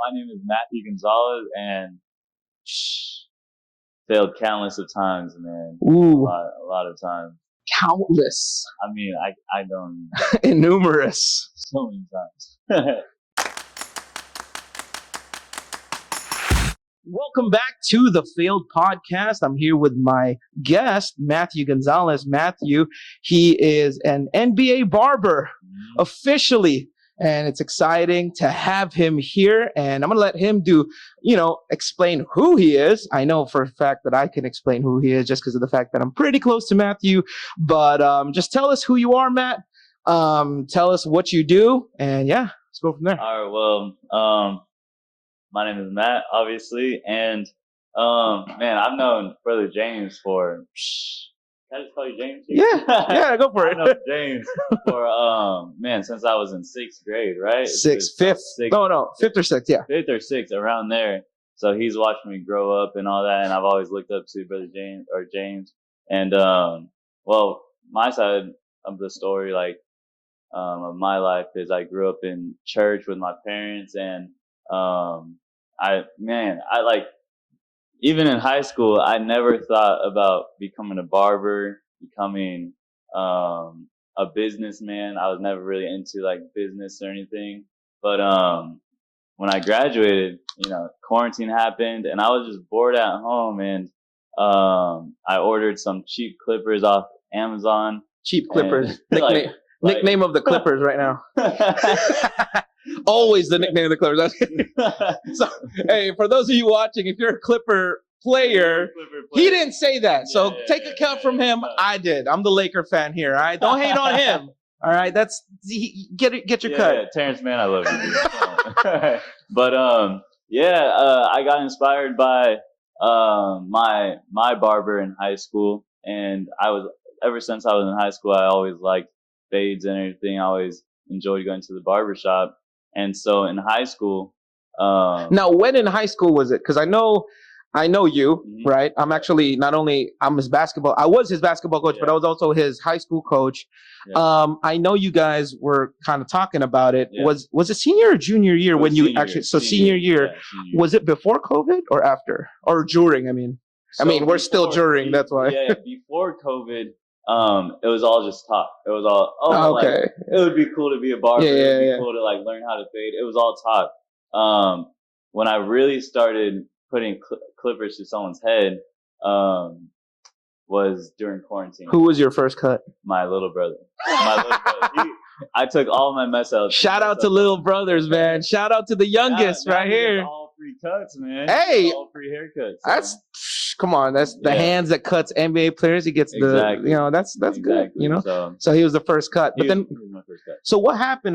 My name is Matthew Gonzalez, and failed countless of times, man. Ooh, A lot of times. countless, I mean, I don't innumerous. so many times. Welcome back to the Failed Podcast. I'm here with my guest, Matthew Gonzalez. Matthew, he is an NBA barber officially, and it's exciting to have him here. And I'm going to let him explain who he is. I know for a fact that I can explain who he is just because of the fact that I'm pretty close to Matthew. But just tell us who you are, Matt. Tell us what you do, and yeah, let's go from there. All right, well, my name is Matt, obviously, and man, I've known Brother James for. Can I just call you James? Yeah, go for it. I know James for man, since I was in sixth grade, right? Fifth or sixth, yeah. Fifth or sixth, around there. So he's watched me grow up and all that, and I've always looked up to Brother James. And well, my side of the story, of my life, is I grew up in church with my parents, and even in high school, I never thought about becoming a barber, becoming a businessman. I was never really into business or anything. But when I graduated, quarantine happened, and I was just bored at home, and I ordered some cheap clippers off Amazon. Cheap clippers, nickname of the Clippers right now. Always the nickname of the Clippers. So, hey, for those of you watching, if you're a Clipper player, he didn't say that. So take account from him. I did. I'm the Laker fan here. All right, don't hate on him. All right, get your cut. Yeah, Terrence, man, I love you. But I got inspired by my barber in high school, and ever since I was in high school, I always liked fades and everything. I always enjoyed going to the barber shop. And so in high school, now when in high school was it? Because I know you, mm-hmm. right? I'm actually I was his basketball coach, but I was also his high school coach. Yeah. I know you guys were kind of talking about it. Yeah. Was it senior or junior year when you actually? So senior year. Yeah, senior year. Was it before COVID or after or during? We're still during. That's why. Yeah, before COVID. It was all just talk. It was all, okay. It would be cool to be a barber. It would be cool to learn how to fade. It was all talk. When I really started putting clippers to someone's head, was during quarantine. Who was your first cut? My little brother. I took all my mess out. Shout out to little brothers, man. Shout out to the youngest right here. All free cuts, man. Hey, all free haircuts. So. Come on, that's the hands that cuts NBA players. He gets that's exactly. Good. So he was the first cut. But then, my first cut. So what happened?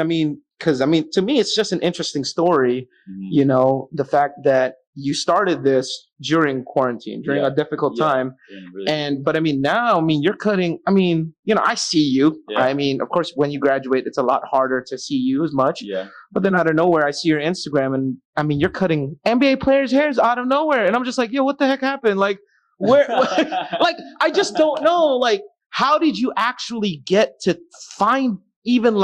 Because to me, it's just an interesting story. Mm-hmm. The fact that you started this during quarantine, during a difficult time, really but now, you're cutting. I see you. Yeah. Of course, when you graduate, it's a lot harder to see you as much. Yeah. But then out of nowhere, I see your Instagram, and you're cutting NBA players' hairs out of nowhere, and I'm just like, yo, what the heck happened? Where? I just don't know. How did you actually get to find even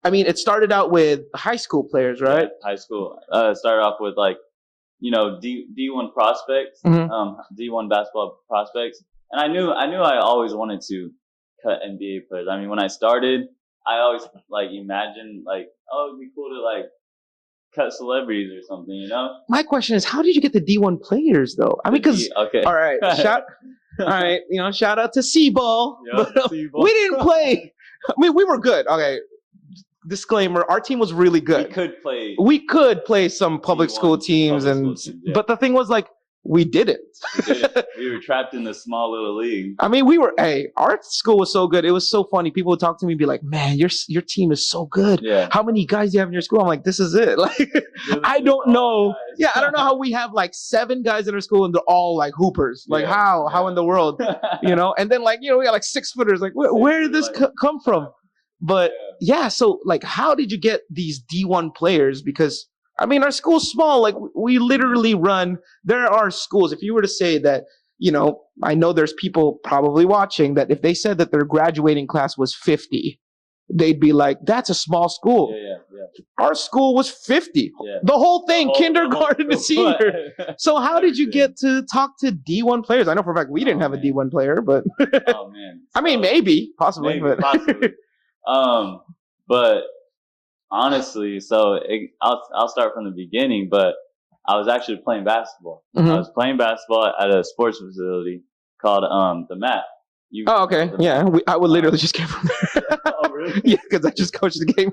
it started out with high school players, right? Yeah, high school. Started off with D1 prospects, mm-hmm. D1 basketball prospects, and I knew I always wanted to cut NBA players. When I started, I always imagined it'd be cool to cut celebrities or something, My question is, how did you get the D1 players though? Because okay, all right, shout out to C-Ball. We didn't play. We were good. Okay. Disclaimer: our team was really good. We could play some public school teams, but the thing was we didn't. We were trapped in this small little league. Our school was so good. It was so funny. People would talk to me and be like, man, your team is so good. Yeah. How many guys do you have in your school? I'm like, this is it. I don't know. Yeah, I don't know how we have 7 guys in our school and they're all hoopers. How in the world? And then we got 6 footers. Where did this come from? But so how did you get these D1 players? Because our school's small. We literally run. There are schools. If you were to say that, I know there's people probably watching that if they said that their graduating class was 50, they'd be like, that's a small school. Yeah. Our school was 50. Yeah. The whole thing, kindergarten to senior. So how did you get to talk to D1 players? I know for a fact we didn't have a D1 player, but oh man. I mean, possibly. But honestly, so I'll start from the beginning, but I was actually playing basketball. Mm-hmm. I was playing basketball at a sports facility called the Mat. Okay. Yeah. I would literally just get from there. Oh, really? Yeah, because I just coached the game.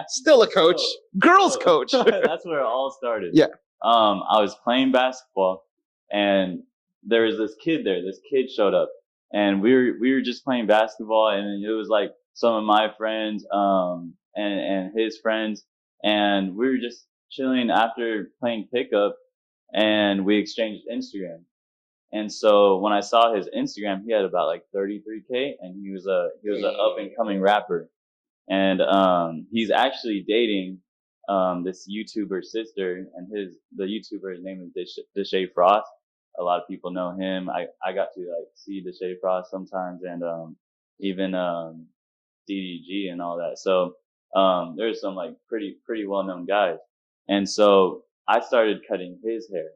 Still a coach. Girls coach. That's where it all started. Yeah. I was playing basketball, and there was this kid there. This kid showed up, and we were just playing basketball, and it was like some of my friends and his friends, and we were just chilling after playing pickup, and we exchanged Instagram. And so when I saw his Instagram, he had about like 33K, and he was an up and coming rapper. And he's actually dating this YouTuber sister, and the YouTuber's name is Deshae Frost. A lot of people know him. I got to like see Deshae Frost sometimes, and even DDG and all that. So there's some like pretty well known guys. And so I started cutting his hair.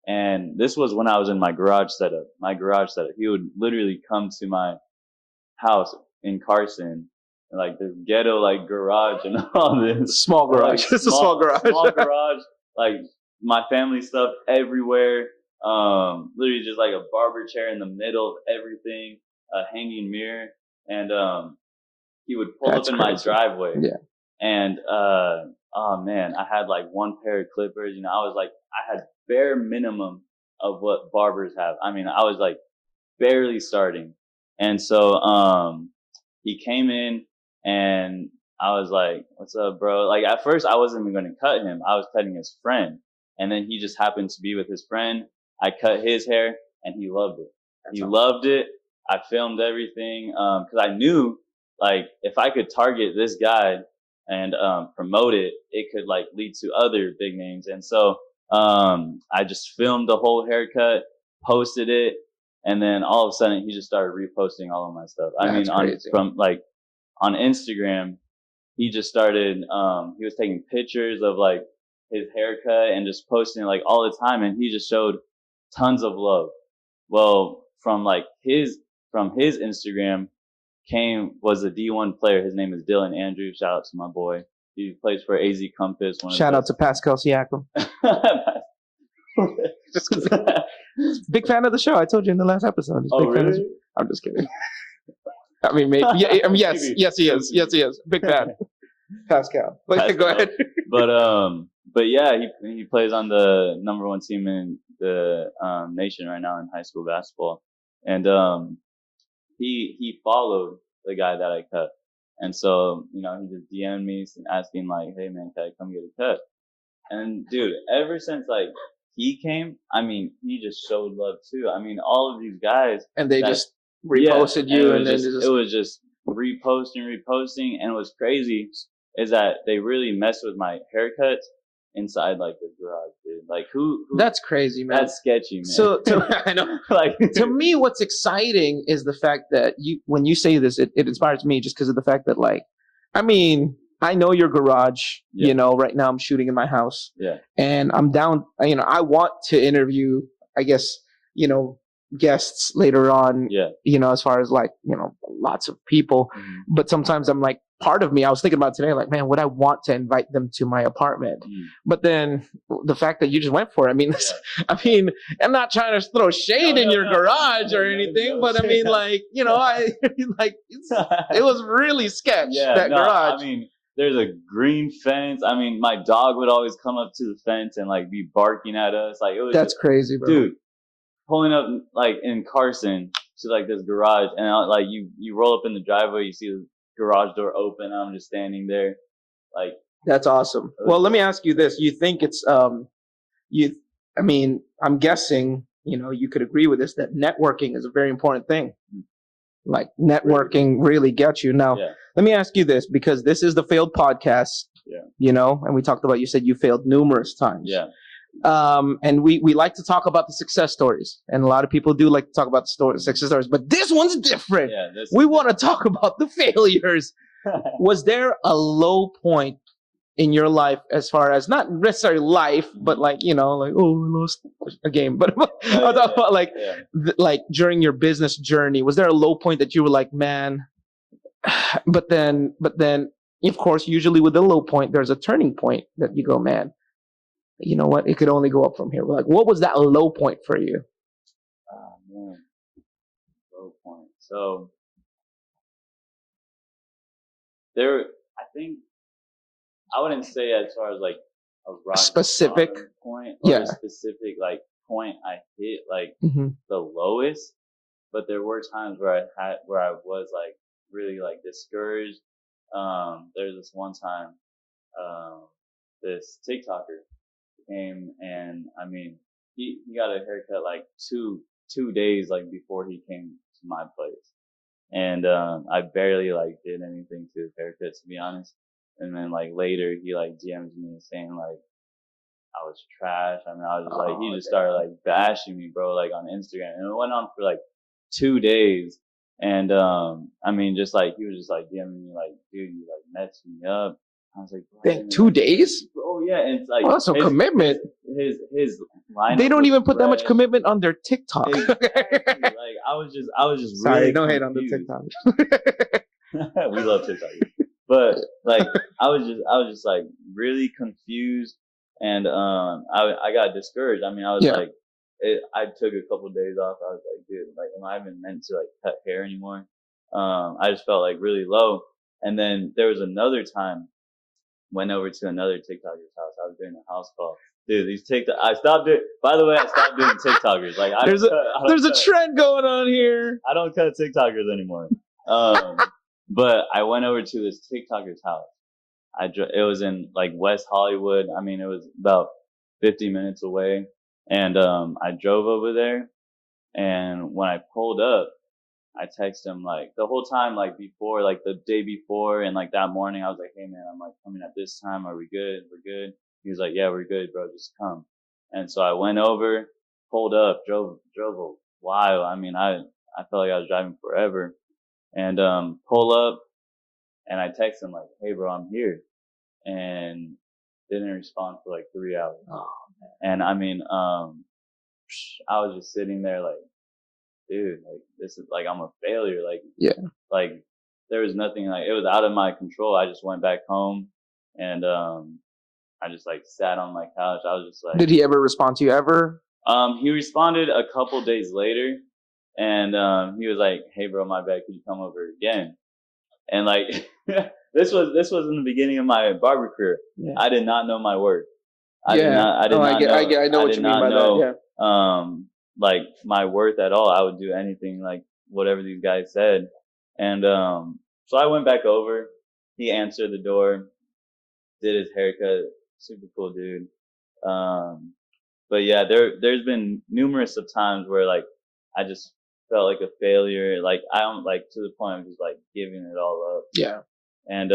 And this was when I was in my garage setup. He would literally come to my house in Carson, like this ghetto like garage and all this. Small garage. Like, it's a small garage. Small garage. Like my family stuff everywhere. Literally just like a barber chair in the middle of everything, a hanging mirror, and he would pull up in my driveway. Yeah. And oh man, I had like one pair of clippers. I had bare minimum of what barbers have. I mean, I was like barely starting. And so he came in, and I was like, what's up, bro? Like at first I wasn't even going to cut him. I was cutting his friend. And then he just happened to be with his friend. I cut his hair, and he loved it. Loved it. I filmed everything because I knew like if I could target this guy and promote it, it could like lead to other big names. And so I just filmed the whole haircut, posted it, and then all of a sudden he just started reposting all of my stuff. On Instagram, he just started he was taking pictures of like his haircut and just posting it like all the time, and he just showed tons of love. Well, from his Instagram was a D1 player. His name is Dylan Andrews. Shout out to my boy. He plays for AZ Compass. Shout out to Pascal Siakam. Big fan of the show. I told you in the last episode. Oh, really? I'm just kidding. I mean, maybe. Yeah, yes, he is. Yes, he is. Big fan. Pascal. Go ahead. But yeah, he plays on the number 1 team in the nation right now in high school basketball, and he followed the guy that I cut. And so, he just DM'd me asking like, hey man, can I come get a cut? And dude, ever since like he came, I mean, he just showed love too. I mean, all of these guys. And they just reposted you, and then it was just reposting. And what's crazy is that they really messed with my haircuts inside like the garage, dude. Like who That's crazy, man. That's sketchy, man. So I know. Like to me, what's exciting is the fact that when you say this, it inspires me just because of the fact that like, I mean, I know your garage. Yeah. Right now I'm shooting in my house. Yeah. And I'm down. I want to interview, I guess, guests later on. Yeah. As far as like, lots of people. Mm-hmm. But sometimes I'm like, part of me, I was thinking about today, like, man, would I want to invite them to my apartment? Mm. But then the fact that you just went for it, I mean, I mean, I'm not trying to throw shade in your garage or anything, but I mean, like, it was really sketch, that garage. I mean, there's a green fence. I mean, my dog would always come up to the fence and like be barking at us. Like, it was That's crazy, bro. Dude, pulling up like in Carson to like this garage, and like you roll up in the driveway, you see the garage door open, I'm just standing there. Like, that's awesome. Well, let me ask you this. You think it's I'm guessing, you could agree with this, that networking is a very important thing. Like networking really gets you. Now, let me ask you this, because this is the failed podcast, and we talked about, you said you failed numerous times. Yeah. And we like to talk about the success stories, and a lot of people do like to talk about the success stories, but this one's different. Yeah, we want to talk about the failures. Was there a low point in your life, as far as not necessarily life, but like, you know, like, oh, I lost a game, but I'm talking about like, like during your business journey, was there a low point that you were like, man, but then, of course, usually with the low point, there's a turning point that you go, man, you know what? It could only go up from here. Like, what was that low point for you? Oh man, low point. So there, I think, I wouldn't say as far as like a rock specific point or a specific like point I hit like the lowest, but there were times where I was like really like discouraged. There's this one time, this TikToker came, and I mean, he got a haircut like two days like before he came to my place. And, I barely like did anything to his haircut, to be honest. And then like later he like DMs me saying like I was trash. I mean, I was just like, he just started like bashing me, bro, like on Instagram. And it went on for like 2 days. And, I mean, just like, he was just like DMing me like, dude, you like messed me up. I was like, dang, 2 days? Oh yeah. And it's like, that's some commitment. His line. They don't even put that much commitment on their TikTok. Exactly. Like I was just sorry, really don't confused. hate on the TikTok. We love TikTok. But like I was just like really confused, and I got discouraged. I mean, I was like, I took a couple of days off. I was like, dude, like am I even meant to like cut hair anymore? I just felt like really low. And then there was another time, went over to another TikToker's house. I was doing a house call. Dude, these TikTok, I stopped it. By the way, I stopped doing TikTokers. Like there's a trend going on here. I don't cut TikTokers anymore. But I went over to this TikToker's house. It was in like West Hollywood. I mean, it was about 50 minutes away. And, I drove over there. And when I pulled up, I texted him like the whole time, like before, like the day before. And like that morning, I was like, hey man, I'm like coming at this time. Are we good? We're good. He was like, yeah, we're good, bro. Just come. And so I went over, pulled up, drove a while. I mean, I felt like I was driving forever. And, pull up, and I text him like, hey bro, I'm here. And didn't respond for like 3 hours. Oh, and I mean, I was just sitting there like, dude, like this is like, I'm a failure. Like, like there was nothing, like it was out of my control. I just went back home, and, I just like sat on my couch. I was just like, did he ever respond to you ever? He responded a couple days later. And, he was like, hey bro, my bad. Can you come over again? And like, this was in the beginning of my barber career. Yeah. I did not know my worth. I did not know what you mean by that. Yeah. Like my worth at all. I would do anything, like whatever these guys said. And, so I went back over. He answered the door, did his haircut. Super cool dude. But yeah, there's been numerous of times where like, I just felt like a failure. Like I don't like to the point of just like giving it all up. Yeah. And,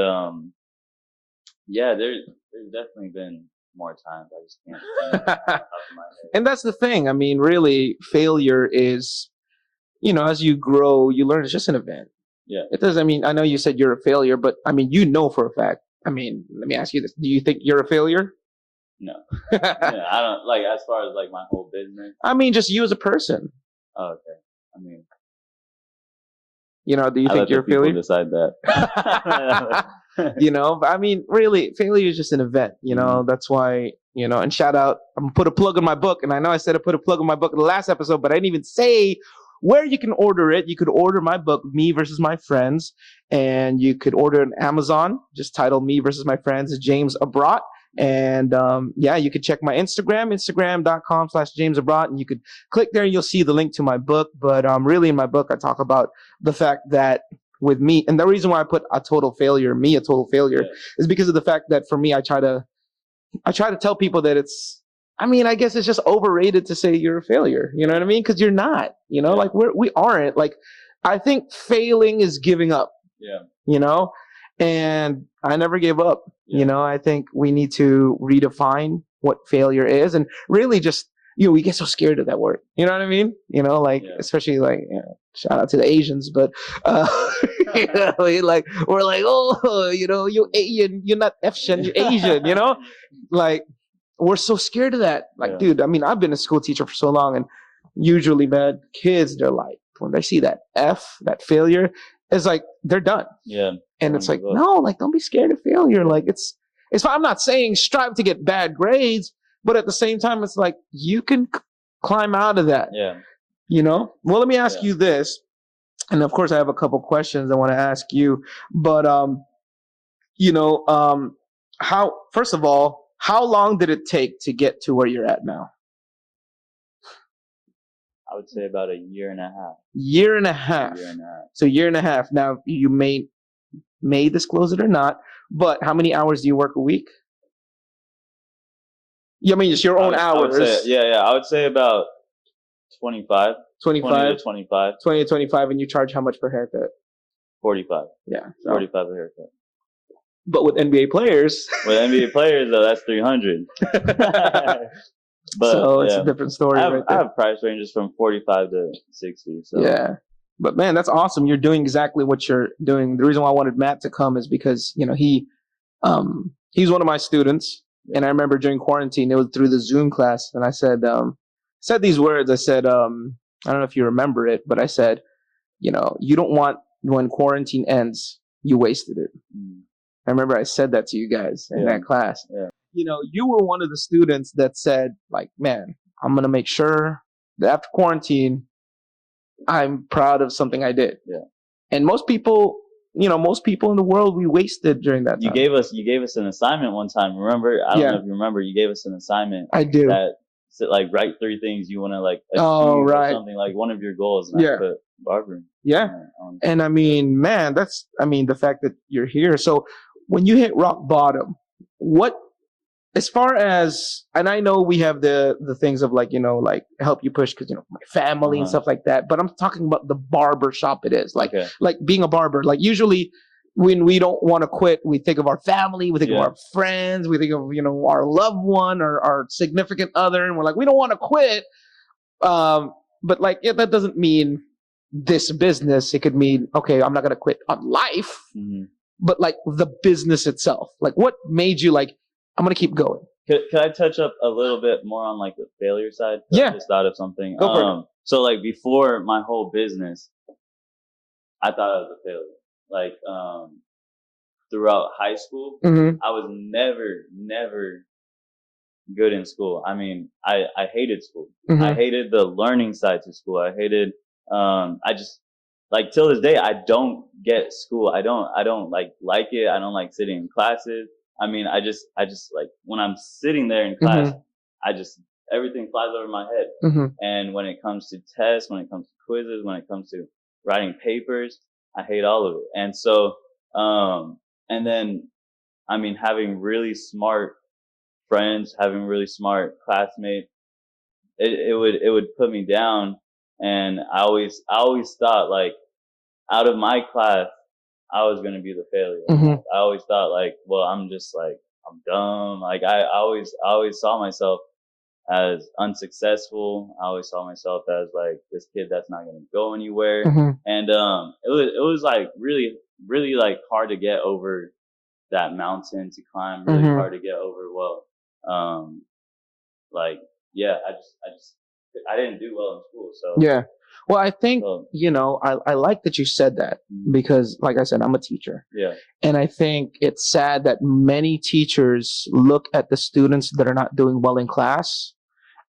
yeah, there's definitely been more times. I just can't think off the top of my head. And that's the thing. I mean, really, failure is, you know, as you grow, you learn it's just an event. Yeah. It doesn't, I mean, I know you said you're a failure, but I mean, you know for a fact. I mean, let me ask you this. Do you think you're a failure? No. Yeah, I don't, like, as far as like my whole business. I mean, just you as a person. Oh, okay. I mean, you know, do you think you're a failure? Decide that. You know, I mean, really, failure is just an event. You know, that's why, you know, and shout out, I'm going to put a plug in my book. And I know I said I put a plug in my book in the last episode, but I didn't even say where you can order it. You could order my book, Me Versus My Friends, and you could order it on Amazon. Just title Me Versus My Friends, James Abrott. And yeah, you could check my instagram.com/JamesAbroad, and you could click there and you'll see the link to my book. But really in my book, I talk about the fact that with me, and the reason why I put a total failure, is because of the fact that for me, I try to tell people that it's, I mean, I guess it's just overrated to say you're a failure. You know what I mean? Because you're not, you know, like we aren't. Like, I think failing is giving up. Yeah. You know? And I never gave up. Yeah. You know, I think we need to redefine what failure is, and really just, you know, we get so scared of that word. You know what I mean? You know, like, especially like, you know, shout out to the Asians, but, Like we're like, oh, you're not Asian, you're Asian, like we're so scared of that. Like, dude, I mean, I've been a school teacher for so long, and usually, man, kids, they're like, when they see that F, that failure, it's like they're done. Yeah. And it's like, no, like, don't be scared of failure. Like, it's I'm not saying strive to get bad grades, but at the same time, it's like you can climb out of that. Yeah. Well, let me ask you this, and of course, I have a couple questions I want to ask you, but first of all, how long did it take to get to where you're at now? I would say about a year and a half. Year and a half. So year and a half. Now you may disclose it or not, but how many hours do you work a week? Yeah, I mean, it's your own hours. I would say about 25. 25? 20 to 25. 20 to 25, and you charge how much per haircut? 45. Yeah. So. 45 a haircut. But with NBA players. With NBA players, though, that's 300. But, so it's a different story. I have price ranges from 45 to 60. So. Yeah. But man, that's awesome. You're doing exactly what you're doing. The reason why I wanted Matt to come is because, he's one of my students. And I remember during quarantine, it was through the Zoom class. And I said these words. I said, I don't know if you remember it, but I said, you don't want, when quarantine ends, you wasted it. I remember I said that to you guys in that class. Yeah. You were one of the students that said, like, man, I'm going to make sure that after quarantine, I'm proud of something I did. Yeah. And most people in the world, we wasted during that time. You gave us an assignment one time. Remember? I don't know if you remember. You gave us an assignment. I do. That like write 3 things you want to like achieve or something, like one of your goals. And I put barbering. Yeah. And I mean, man, the fact that you're here. So when you hit rock bottom, what, as far as, and I know we have the things of like, like help you push because, my family and stuff like that, but I'm talking about the barber shop it is. Like, like being a barber, like usually when we don't want to quit, we think of our family, we think of our friends, we think of, our loved one or our significant other, and we're like, we don't want to quit. But like, that doesn't mean this business. It could mean, okay, I'm not going to quit on life, but like the business itself, like what made you like, I'm going to keep going. Could I touch up a little bit more on like the failure side? Yeah. I just thought of something. Go for it. So like before my whole business, I thought I was a failure. Like, throughout high school, I was never good in school. I mean, I hated school. I hated the learning sides of school. I hated, I just, like till this day, I don't get school. I don't like it. I don't like sitting in classes. I mean, I just like when I'm sitting there in class, everything flies over my head. And when it comes to tests, when it comes to quizzes, when it comes to writing papers, I hate all of it. And so, and then, I mean, having really smart friends, having really smart classmates, it would put me down. And I always thought like out of my class, I was going to be the failure. I always thought like, well, I'm just like, I'm dumb. Like I always saw myself as unsuccessful. I always saw myself as like this kid that's not going to go anywhere. And, it was like really, really like hard to get over that mountain to climb, really hard to get over. Well, like, yeah, I didn't do well in school. So yeah. Well, I think, I like that you said that because, like I said, I'm a teacher. Yeah. And I think it's sad that many teachers look at the students that are not doing well in class.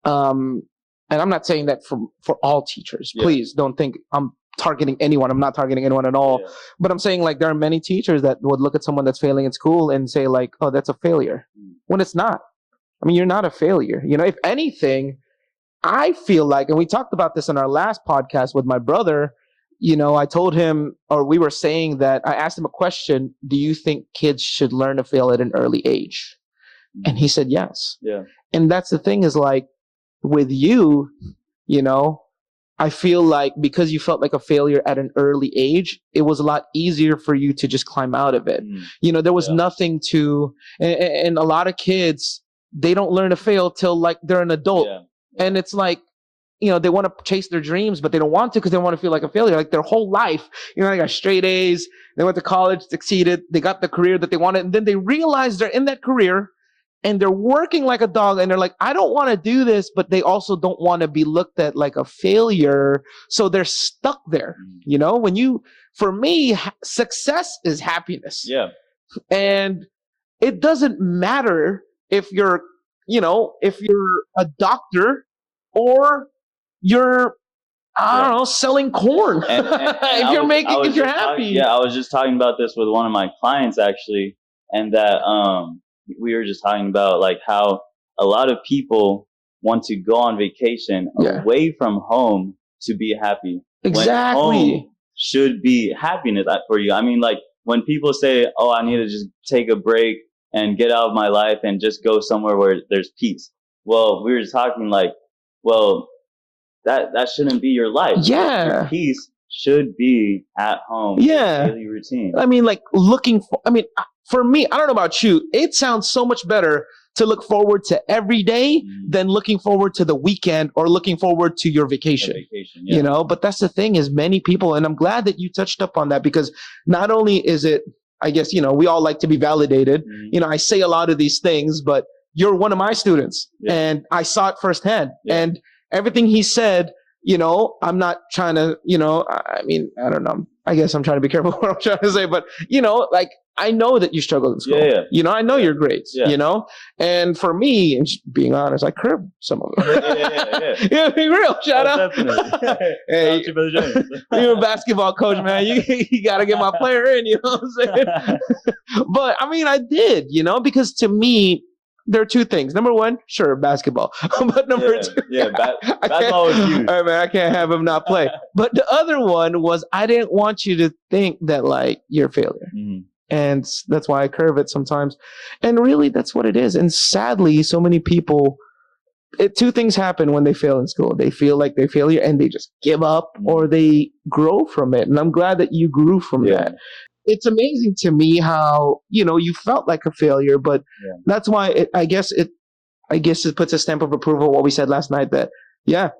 And I'm not saying that for all teachers. Yeah. Please don't think I'm targeting anyone. I'm not targeting anyone at all. Yeah. But I'm saying like there are many teachers that would look at someone that's failing in school and say like, oh, that's a failure. When it's not. I mean, you're not a failure. If anything, I feel like, and we talked about this in our last podcast with my brother, I told him, or we were saying that I asked him a question, do you think kids should learn to fail at an early age? And he said yes. Yeah. And that's the thing is like with you, I feel like because you felt like a failure at an early age, it was a lot easier for you to just climb out of it. There was nothing to, and a lot of kids, they don't learn to fail till like they're an adult. Yeah. And it's like, they want to chase their dreams, but they don't want to because they want to feel like a failure. Like their whole life, they got straight A's, they went to college, succeeded, they got the career that they wanted, and then they realize they're in that career and they're working like a dog, and they're like, I don't want to do this, but they also don't want to be looked at like a failure. So they're stuck there. For me, success is happiness. Yeah. And it doesn't matter if you're a doctor or you're, I don't know, selling corn. And if you're happy. I was just talking about this with one of my clients actually, and that we were just talking about like how a lot of people want to go on vacation away from home to be happy. Exactly. When home should be happiness for you. I mean, like when people say, "Oh, I need to just take a break and get out of my life and just go somewhere where there's peace." Well, we were just talking like, well, that shouldn't be your life. Yeah. Your peace should be at home. Yeah. Daily routine. I mean, like for me, I don't know about you, it sounds so much better to look forward to every day than looking forward to the weekend or looking forward to your vacation. But that's the thing is many people, and I'm glad that you touched up on that, because not only is it, I guess, we all like to be validated. I say a lot of these things, but you're one of my students and I saw it firsthand. And everything he said, I'm not trying to, I mean, I don't know. I guess I'm trying to be careful what I'm trying to say, but, like, I know that you struggle in school. I know your grades, and for me, and being honest, I curbed some of them. Be real. Shout out. Hey, you're a basketball coach, man. You got to get my player in, you know what I'm saying? But I mean, I did, because to me, there are two things. Number one, sure, basketball. But number two, basketball was huge. All right, man, I can't have him not play. But the other one was I didn't want you to think that like you're a failure. And that's why I curve it sometimes. And really, that's what it is. And sadly, so many people, two things happen when they fail in school. They feel like they're a failure and they just give up, or they grow from it. And I'm glad that you grew from that. It's amazing to me how, you felt like a failure, but that's why I guess it puts a stamp of approval on what we said last night, that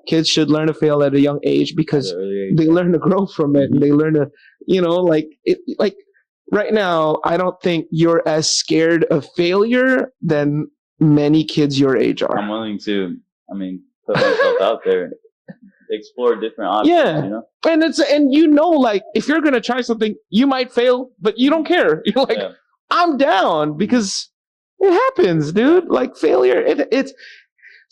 kids should learn to fail at a young age, because they learn to grow from it, and they learn to, like right now, I don't think you're as scared of failure than many kids your age are. I'm willing to, put myself out there, explore different options, And like, if you're going to try something, you might fail, but you don't care. You're like, I'm down, because it happens, dude. Like failure, it's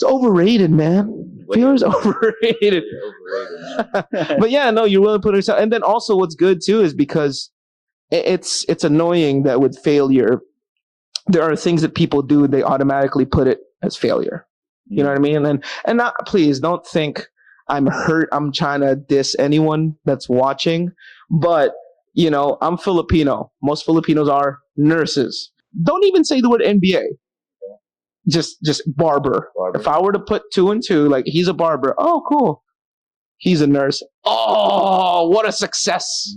overrated, man. Failure is overrated. But you're willing to put yourself. And then also what's good too is because it's annoying that with failure, there are things that people do, they automatically put it as failure. You know what I mean? And not, please don't think I'm hurt. I'm trying to diss anyone that's watching, but I'm Filipino. Most Filipinos are nurses. Don't even say the word MBA. Just barber. If I were to put 2 and 2, like he's a barber. Oh, cool. He's a nurse. Oh, what a success.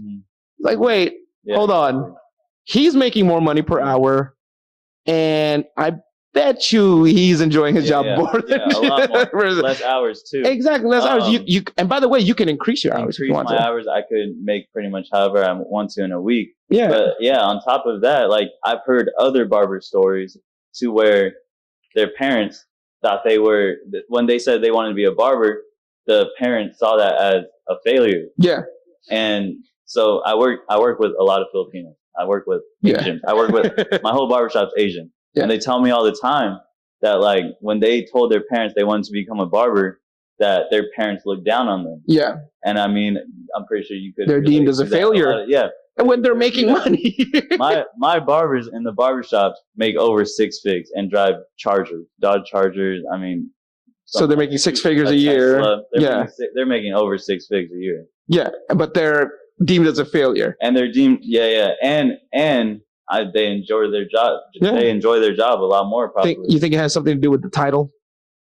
Like, wait, hold on. He's making more money per hour, and I bet you he's enjoying his job more than a lot more, less hours too. Exactly, less hours. You and by the way, you can increase your hours if you want to. Hours, I could make pretty much however I want to in a week. Yeah. But on top of that, like I've heard other barber stories to where their parents thought when they said they wanted to be a barber, the parents saw that as a failure. Yeah. And so I work with a lot of Filipinos. I work with Asians. I work with my whole barbershop's Asian. Yeah. And they tell me all the time that like when they told their parents they wanted to become a barber, that their parents looked down on them. Yeah. And I mean, I'm pretty sure you could. They're deemed as a failure. And when they're making money. my barbers in the barbershops make over 6 figures and drive Dodge Chargers. I mean. So they're making 6 figures a year. They're making over 6 figures a year. Yeah. But they're deemed as a failure. And they're deemed, And they enjoy their job. They enjoy their job a lot more. Probably. You think it has something to do with the title?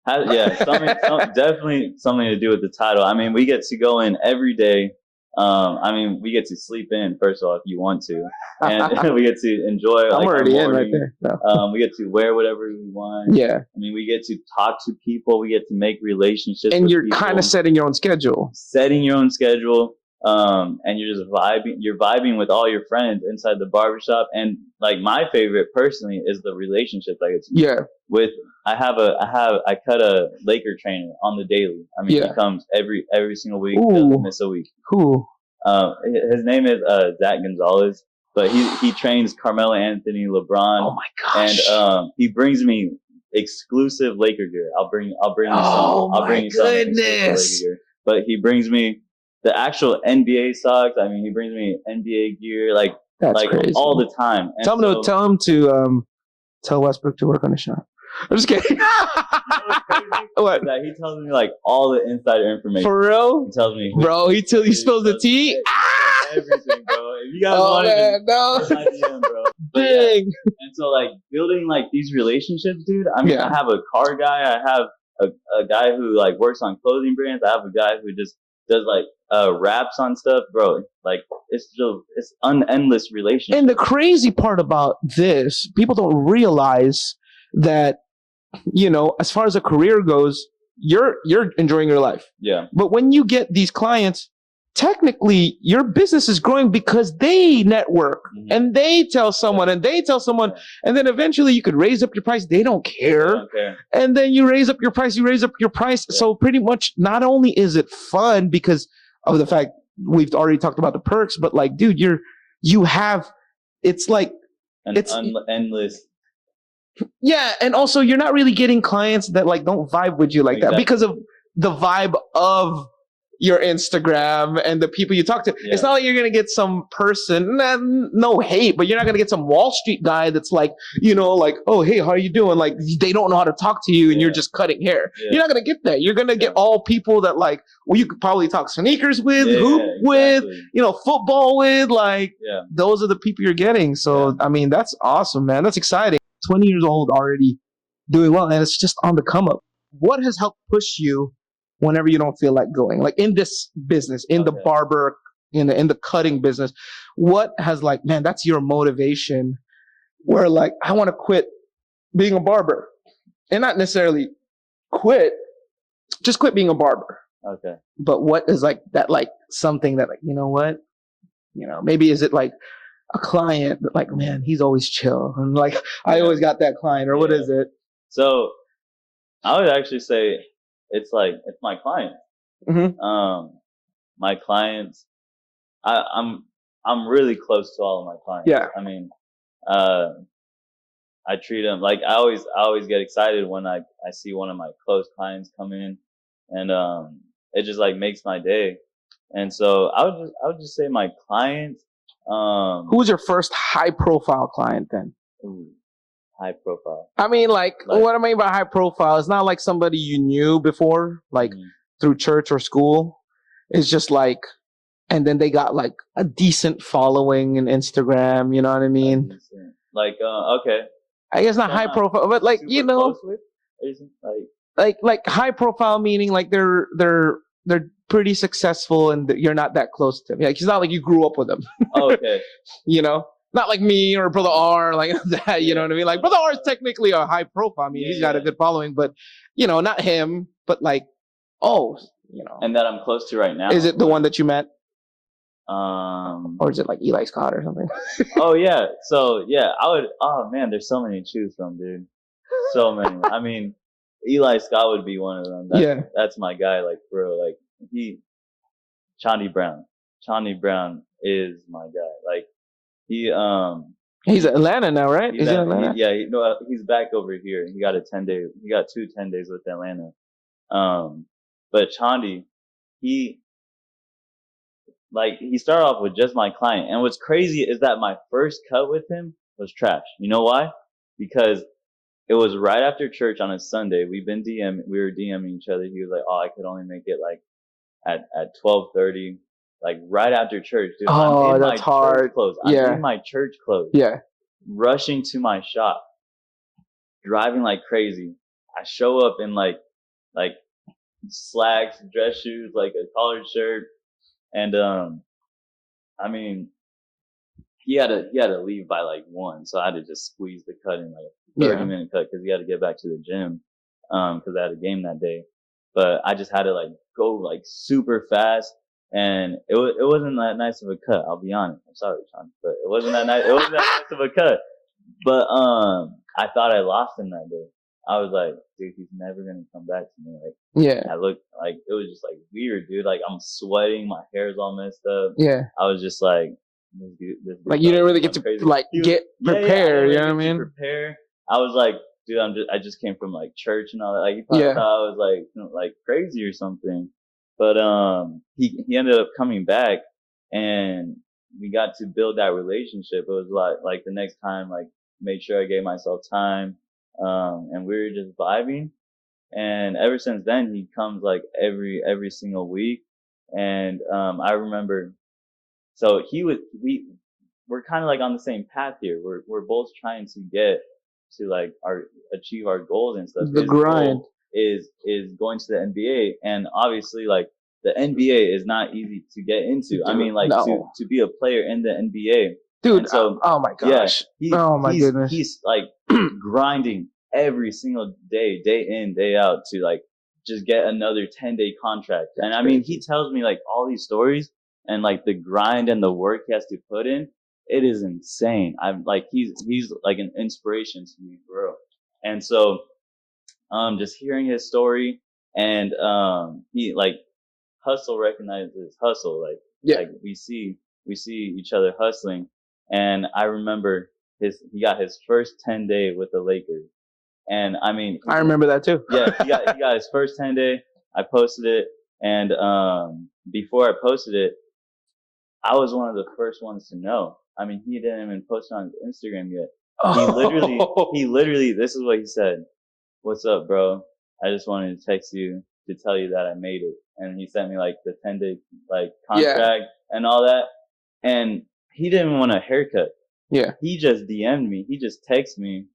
Definitely something to do with the title. I mean, we get to go in every day I mean, we get to sleep in, first of all, if you want to. And we get to enjoy I'm like already our in right morning. there. No. We get to wear whatever we want. Yeah. I mean, we get to talk to people. We get to make relationships and with you're people. kind of setting your own schedule. Setting your own schedule. And you're just vibing. You're vibing with all your friends inside the barbershop. And like my favorite personally is the relationships I get to make. Yeah. With I cut a Laker trainer on the daily. I mean, he comes every single week. Doesn't miss a week. Who? His name is Zach Gonzalez, but he trains Carmelo Anthony, LeBron. Oh my gosh! And he brings me exclusive Laker gear. I'll bring you some. I'll bring you some exclusive Laker gear. But he brings me the actual NBA socks. I mean, he brings me NBA gear, like crazy. All the time. And tell him to tell Westbrook to work on the shot. I'm just kidding. What? That he tells me like all the insider information. For real? He tells me, bro. He spills the tea. Everything, bro. If you guys want to, DM, bro. Dang. And so like building like these relationships, dude. I mean, I have a car guy. I have a guy who like works on clothing brands. I have a guy who just does like raps on stuff, bro. Like it's endless relationship. And the crazy part about this, people don't realize that, you know, as far as a career goes, you're enjoying your life. Yeah. But when you get these clients, technically your business is growing because they network and they tell someone and they tell someone, and then eventually you could raise up your price. They don't care. And then you raise up your price, Yeah. So pretty much not only is it fun because of the fact we've already talked about the perks, but like, dude, it's like endless. Yeah, and also you're not really getting clients that like don't vibe with you like that because of the vibe of your Instagram and the people you talk to. Yeah. It's not like you're gonna get some person, no hate, but you're not gonna get some Wall Street guy that's like, you know, like, oh hey, how are you doing? Like they don't know how to talk to you and you're just cutting hair. Yeah. You're not gonna get that. You're gonna get all people that like, well, you could probably talk sneakers with, hoop with, you know, football with. Like those are the people you're getting. So I mean, that's awesome, man. That's exciting. 20 years old already doing well, and it's just on the come up. What has helped push you whenever you don't feel like going? Like in this business, in the barber, in the cutting business, what has like, man, that's your motivation where like, I want to quit being a barber and not necessarily just quit being a barber. Okay. But what is like that, like something that like, you know what, you know, maybe is it like a client that like, man, he's always chill and like I always got that client, or what is it? So I would actually say it's my client. My clients, I'm really close to all of my clients. Yeah. I mean, I treat them like I always get excited when I see one of my close clients come in, and it just like makes my day. And so I would just say my clients. Who was your first high profile client then? High profile. I mean, like what I mean by high profile, it's not like somebody you knew before, like through church or school. It's just like, and then they got like a decent following in Instagram. You know what I mean? Like, okay. I guess not high profile, but like, you know, like high profile meaning like they're pretty successful and you're not that close to them. Like, it's not like you grew up with them. Okay. You know, not like me or Brother R, like that. You know what I mean? Like Brother R is technically a high profile. I mean, he's got a good following, but you know, not him. But like, you know. And that I'm close to right now. Is it the one that you met? Or is it like Eli Scott or something? Oh yeah. So yeah, I would. Oh man, there's so many to choose from, dude. So many. I mean, Eli Scott would be one of them. That's my guy. Like bro, like Chandi Brown. Chandi Brown is my guy. Like he's in Atlanta now, right? Is he in Atlanta? He's back over here. He got 10 days. He got 2 10 days with Atlanta. But Chandi, he started off with just my client. And what's crazy is that my first cut with him was trash. You know why? Because it was right after church on a Sunday. We were DMing each other. He was like, "Oh, I could only make it like at 12:30, like right after church." Dude, oh, that's hard. I'm in my church clothes. Yeah. Rushing to my shop, driving like crazy. I show up in like slacks, dress shoes, like a collared shirt, And I mean, he had to leave by like 1, so I had to just squeeze the cut in like a 30-minute cut because he had to get back to the gym because I had a game that day. But I just had to like go like super fast, and it wasn't that nice of a cut. I'll be honest. I'm sorry, Sean, but it wasn't that nice. It wasn't that nice of a cut. But I thought I lost him that day. I was like, dude, he's never gonna come back to me. Like, yeah, I looked like it was just like weird, dude. Like I'm sweating, my hair's all messed up. Yeah, I was just like, this dude like you didn't really get to crazy. like get prepared. You know what I mean? Prepare. I was like, dude, I just came from like church and all that. Like he probably thought I was like crazy or something. But he ended up coming back, and we got to build that relationship. It was like the next time, like made sure I gave myself time, and we were just vibing. And ever since then, he comes like every single week. And I remember, so we're kind of like on the same path here. We're both trying to get to like achieve our goals and stuff. The grind is going to the NBA, and obviously like the NBA is not easy to get into. I mean, like to be a player in the NBA, dude. And so oh my gosh, goodness, he's like grinding every single day, day in, day out to like just get another 10-day contract. And I mean, he tells me like all these stories and like the grind and the work he has to put in. It is insane. I'm like, he's like an inspiration to me, bro. And so, just hearing his story and, he like hustle recognizes hustle. Like we see each other hustling. And I remember he got his first 10-day with the Lakers. And I mean, I remember that too. Yeah, he got his first 10-day. I posted it, and before I posted it, I was one of the first ones to know. I mean, he didn't even post it on Instagram yet. He literally, this is what he said. "What's up, bro? I just wanted to text you to tell you that I made it." And he sent me like the 10-day like contract and all that. And he didn't want a haircut. Yeah. He just DM'd me. He just texted me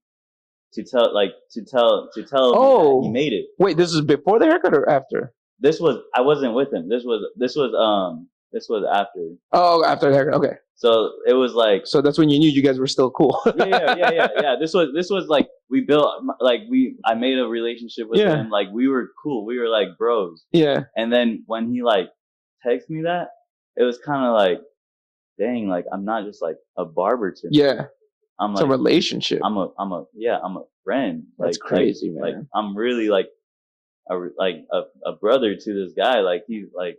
to tell me that he made it. Wait, this is before the haircut or after? I wasn't with him. This was after. Oh, after the haircut. Okay. So it was like. So that's when you knew you guys were still cool. Yeah. This was like we built like I made a relationship with him. Like we were cool. We were like bros. Yeah. And then when he like texted me that, it was kind of like, dang, like I'm not just like a barber to him. Yeah. It's a relationship. I'm a friend. That's crazy, man. Like I'm really like a brother to this guy. Like he's like,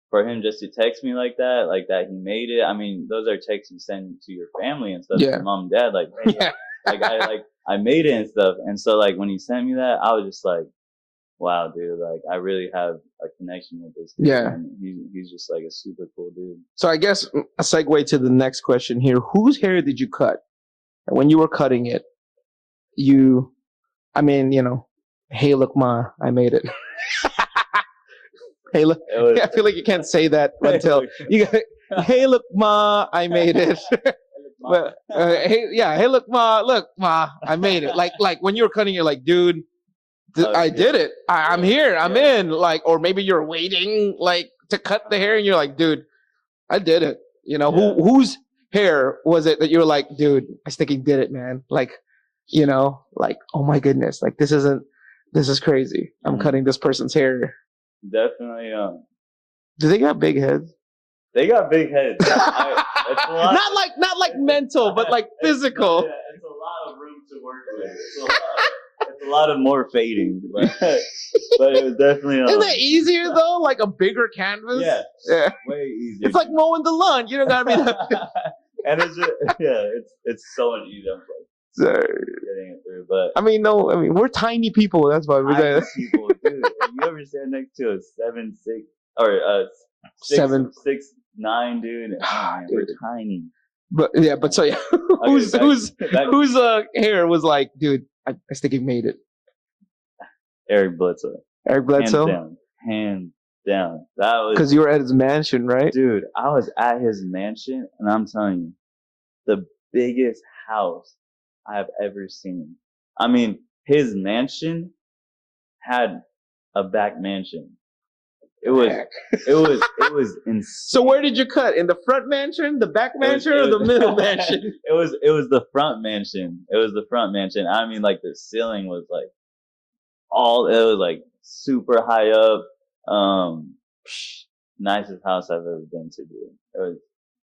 for him just to text me like that he made it. I mean, those are texts you send to your family and stuff, your mom and dad. Like, hey, I made it and stuff. And so like when he sent me that, I was just like, wow, dude, like I really have a connection with this dude. Yeah. And he's just like a super cool dude. So I guess a segue to the next question here. Whose hair did you cut? And when you were cutting it, hey, look, ma, I made it. Hey, look, I feel like you can't say that until you go, hey, look, ma, I made it. But, hey, look, ma, I made it. Like when you were cutting, you're like, dude, I did it. I'm here. I'm in. Like, or maybe you're waiting like to cut the hair, and you're like, dude, I did it. You know, whose hair was it that you were like, dude, I sticking did it, man? Like, like, oh my goodness, like this is crazy. I'm cutting this person's hair. Definitely. Do they got big heads? They got big heads. It's a lot not like mental, but like physical. It's a lot of room to work with. It's a lot of more fading, but it was definitely. Isn't that easier though? Like a bigger canvas. Yeah. Way easier. It's like mowing the lawn. You don't gotta be that. And it's just it's so much easier. Getting it through, but we're tiny people. That's why we're tiny people, dude. Have you ever stand next to a 7'6" or a 6'9" dude? Man, we're tiny. But whose hair was like, dude? I think he made it. Eric Bledsoe. Eric Bledsoe. Hands down. That was because you were at his mansion, right? Dude, I was at his mansion, and I'm telling you, the biggest house I have ever seen. I mean, his mansion had a back mansion. It was insane. So where did you cut? In the front mansion, the back mansion, or the middle mansion? It was the front mansion. It was the front mansion. I mean, like the ceiling was like it was like super high up. Nicest house I've ever been to, dude. It was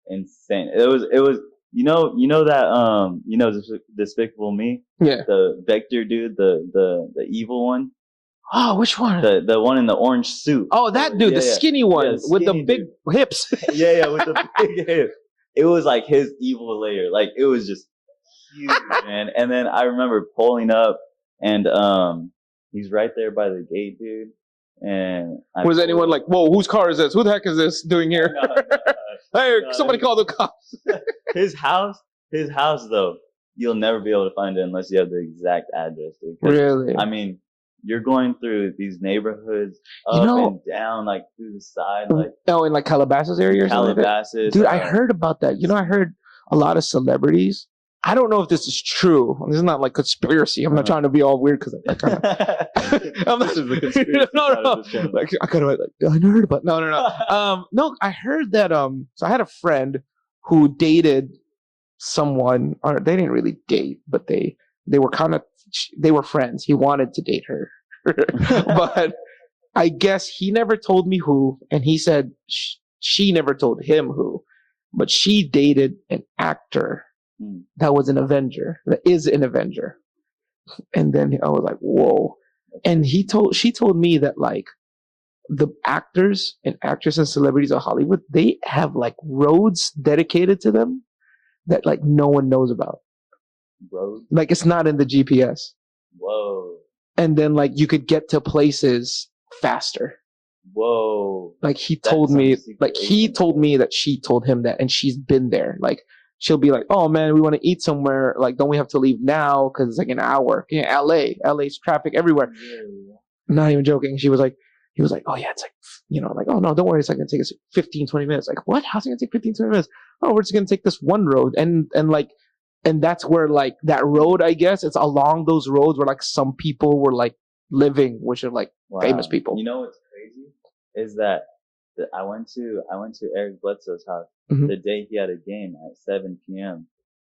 insane. It was you know that Despicable Me? Yeah. The Vector dude, the evil one. Oh, which one? The one in the orange suit. Oh, that dude, the skinny one with the big hips. With the big hips. It was like his evil lair. Like it was just huge, man. And then I remember pulling up, and he's right there by the gate, dude. And was anyone like, "Whoa, whose car is this? Who the heck is this doing here?" Hey, somebody call the cops. His house though, you'll never be able to find it unless you have the exact address, dude. Really? I mean, you're going through these neighborhoods up and down, like through the side, like in like Calabasas area or something. Calabasas, dude. I heard about that. You know, I heard a lot of celebrities. I don't know if this is true. This is not like conspiracy. I'm not trying to be all weird because I kind of. This is the conspiracy. No. Like I kind of like I heard about. No. No, I heard that. So I had a friend who dated someone, or they didn't really date, but they were friends. He wanted to date her, but I guess he never told me who, and he said she never told him who, but she dated an actor that was an Avenger, that is an Avenger. And then I was like, whoa. And she told me that like the actors and actresses and celebrities of Hollywood, they have like roads dedicated to them that like no one knows about. Roads? Like it's not in the GPS. Whoa. And then like you could get to places faster. Whoa. Like he told me that she told him that, and she's been there. Like she'll be like, "Oh man, we want to eat somewhere. Like, don't we have to leave now? Because it's like an hour." Yeah, LA's traffic everywhere. Yeah. Not even joking. He was like, "Oh yeah, it's like, like, oh no, don't worry, it's like gonna take us 15, 20 minutes." Like, what? How's it gonna take 15, 20 minutes? Oh, we're just gonna take this one road, and that's where like that road, I guess, it's along those roads where like some people were like living, which are like famous people. You know what's crazy is that I went to Eric Bledsoe's house the day he had a game at 7 p.m.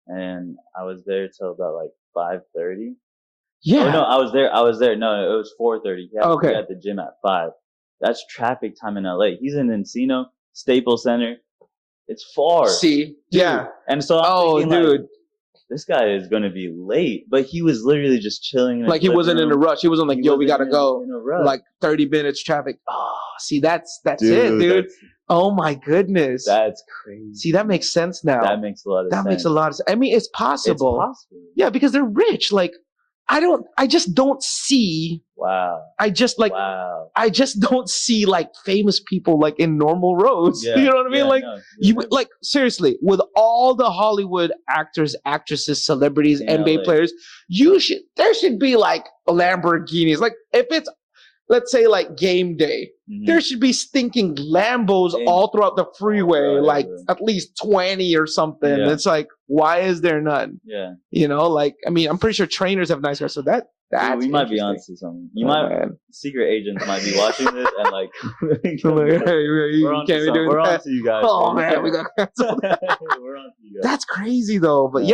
and I was there till about like 5:30. Yeah. Oh no, I was there. No, it was 4:30. He had at the gym at 5. That's traffic time in LA. He's in Encino, Staples Center. It's far. See? Dude. Yeah. And so I'm thinking, dude. Like, this guy is going to be late, but he was literally just chilling. Like he wasn't in a rush. He wasn't like, yo, we got to go. Like 30 minutes traffic. Oh, see, that's it, dude. Oh my goodness. That's crazy. See, that makes sense now. That makes a lot of sense. That makes a lot of sense. I mean, it's possible. It's possible. Yeah, because they're rich. Like, I just don't see. Wow. I just don't see like famous people like in normal roads. Yeah. You know what I mean? Like seriously, with all the Hollywood actors, actresses, celebrities, NBA players, there should be like Lamborghinis. Like if it's, let's say like game day, there should be stinking Lambos all throughout the freeway, like at least 20 or something. Yeah. It's like, why is there none? Yeah. Like, I mean, I'm pretty sure trainers have nice cars, so that's we might be onto something. Secret agents might be watching this and like, we're on to you guys. Oh man, we got canceled. We're on to you guys. That's crazy though. But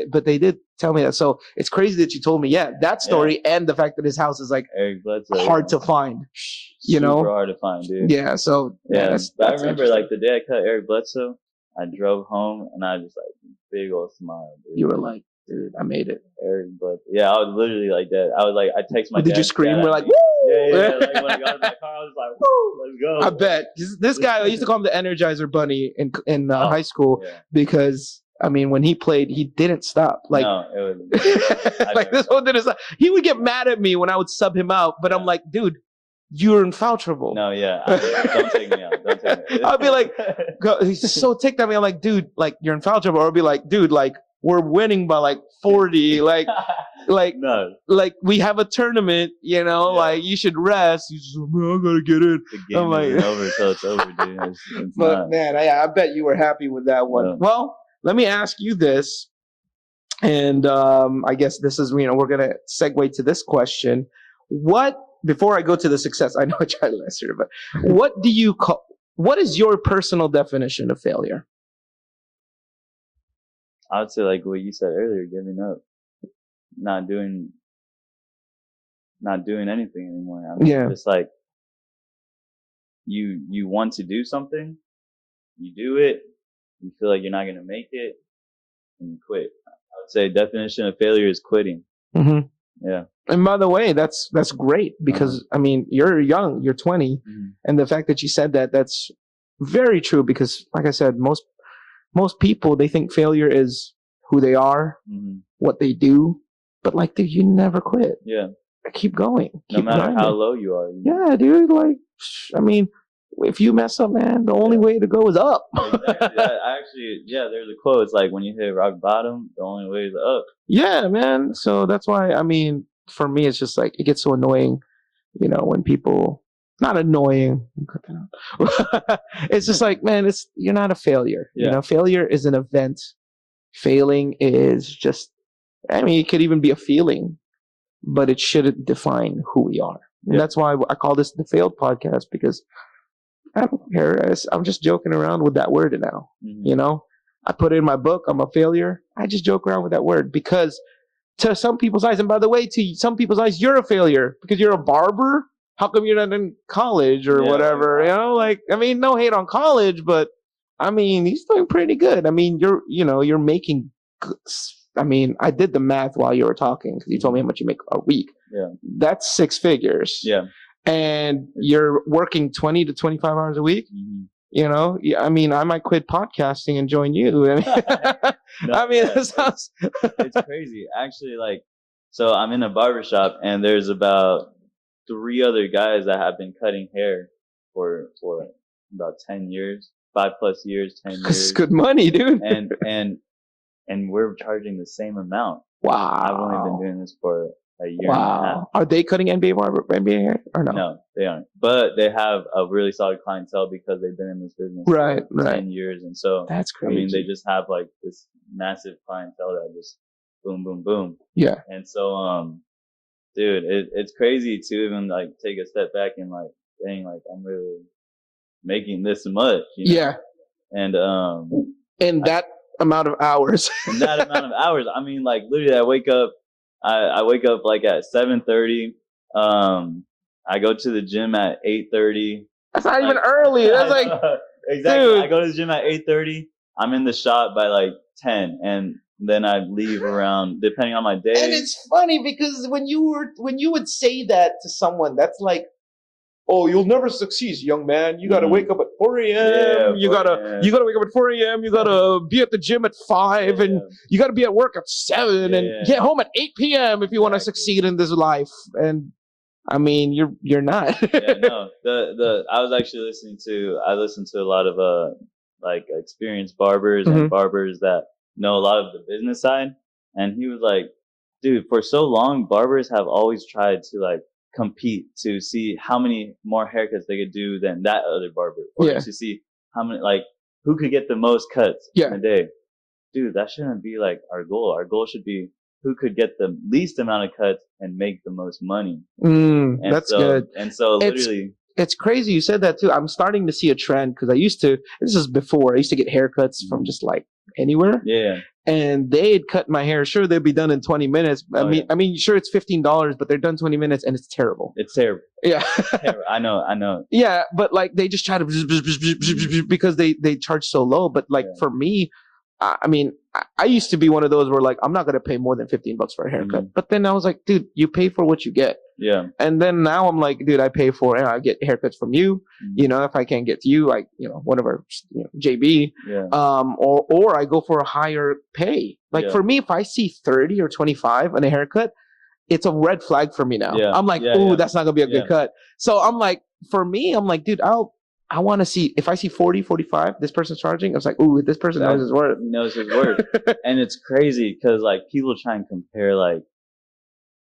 but they did tell me that. So it's crazy that you told me, that story and the fact that his house is like Eric Bledsoe, hard to find. Super hard to find, dude. Yeah. So that's I remember like the day I cut Eric Bledsoe, I drove home and I just like big old smile, dude. You were like, dude, I made it. Eric Bledsoe. Yeah, I was literally like that. I was like, I text my dad. Did you scream? We're like, woo! Yeah. Like when I got in that car, I was like, woo, let's go. I bet. This guy, I used to call him the Energizer Bunny in high school because, I mean, when he played, he didn't stop. Like, no, it was like this one didn't stop. He would get mad at me when I would sub him out, but I'm like, dude, you're in foul trouble. No, don't take me out. Don't take me out. I'd be like, he's just so ticked at me. I'm like, dude, like, you're in foul trouble. Or I'd be like, dude, like, we're winning by like 40. Like, no. Like we have a tournament, like you should rest. You just, man, I gotta get in. The game isn't over till it's over, dude. It's but not. Man, I bet you were happy with that one. Yeah. Well, let me ask you this. And I guess this is, we're going to segue to this question. What before I go to the success, I know I tried last year, but what is your personal definition of failure? I would say like what you said earlier, giving up, not doing anything anymore. I mean, just like you want to do something, you do it, you feel like you're not going to make it, and you quit. I would say definition of failure is quitting. Mm-hmm. Yeah. And by the way, that's great because I mean, you're young, you're 20, and the fact that you said that, that's very true because like I said, most people, they think failure is who they are, what they do, but like, dude, you never quit. Yeah. Keep going. No matter how low you are. Yeah, dude. Like, I mean, if you mess up, man, the only way to go is up. Exactly. There's a quote. It's like when you hit rock bottom, the only way is up. Yeah, man. So that's why, I mean, for me, it's just like, it gets so annoying, you know, when people, not annoying, it's just like, man, you're not a failure. You know, failure is an event. Failing is just, I mean, it could even be a feeling, but it shouldn't define who we are. And that's why I call this the failed podcast, because I don't care. I'm just joking around with that word now. You know, I put it in my book, I'm a failure. I just joke around with that word because to some people's eyes, and by the way, to some people's eyes, you're a failure because you're a barber. How come you're not in college or whatever? You know, like, I mean, no hate on college, but I mean, he's doing pretty good. I mean, you're making, I mean, I did the math while you were talking because you told me how much you make a week. Yeah. That's 6 figures. Yeah. And you're working 20 to 25 hours a week. You know, I mean, I might quit podcasting and join you. That sounds. It's crazy. Actually, like, so I'm in a barbershop and there's about 3 other guys that have been cutting hair for about 10 years, 5+ years, 10 years. It's good money, dude. And we're charging the same amount. Wow. I've only been doing this for a year and a half. Are they cutting NBA hair or no? No, they aren't. But they have a really solid clientele because they've been in this business for 10 years. And so, that's crazy. I mean, they just have like this massive clientele that just boom, boom, boom. Yeah. And so, dude, it's crazy to even like take a step back and like, dang, like I'm really making this much. You know? Yeah. And that amount of hours. In that amount of hours. I mean, like literally I wake up like at 7:30. I go to the gym at 8:30. That's not even early. That's like exactly. Dude. I go to the gym at 8:30. I'm in the shop by like 10, and then I leave around depending on my day. And it's funny because when you would say that to someone, that's like, oh, you'll never succeed, young man. You gotta wake up at 4 a.m. Yeah, you gotta wake up at 4 a.m. You gotta be at the gym at 5, and you gotta be at work at 7, and get home at 8 p.m. if you want to succeed in this life. And I mean, you're not. No. I was actually listening to a lot of like experienced barbers and barbers that know a lot of the business side, and he was like, dude, for so long barbers have always tried to like compete to see how many more haircuts they could do than that other barber, or to see how many, like, who could get the most cuts in a day. Dude, that shouldn't be like our goal. Our goal should be who could get the least amount of cuts and make the most money. That's good. And so literally, it's crazy you said that too. I'm starting to see a trend because this is before, I used to get haircuts from just like anywhere. Yeah. And they'd cut my hair. Sure, they'd be done in 20 minutes. I mean, sure, it's $15, but they're done 20 minutes, and it's terrible. It's terrible. Yeah, terrible. I know. Yeah, but like they just try to because they charge so low. But like for me, I mean, I used to be one of those where like I'm not gonna pay more than $15 for a haircut. But then I was like, dude, you pay for what you get. Yeah. And then now I'm like, dude, I pay for it. I get haircuts from you. You know, if I can't get to you, like, you know, whatever, JB. Yeah. Or I go for a higher pay. Like for me, if I see 30 or 25 on a haircut, it's a red flag for me now. Yeah. I'm like, that's not gonna be a good cut. So I'm like, for me, I'm like, dude, I want to see, if I see 40, 45, this person's charging, I was like, ooh, this person knows his worth. He knows his worth. And it's crazy because like people try and compare like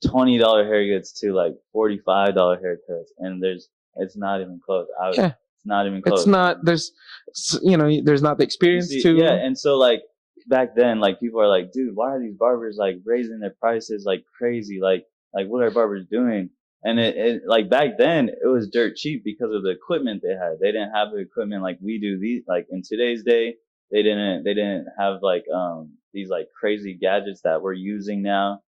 $20 haircuts to like $45 haircuts, and it's not even close. It's not even close. It's not, there's not the experience to. Yeah, and so like back then, like people are like, dude, why are these barbers like raising their prices like crazy? Like what are barbers doing? And it like back then it was dirt cheap because of the equipment they had. They didn't have the equipment like we do these, like in today's day. They didn't have like these like crazy gadgets that we're using now.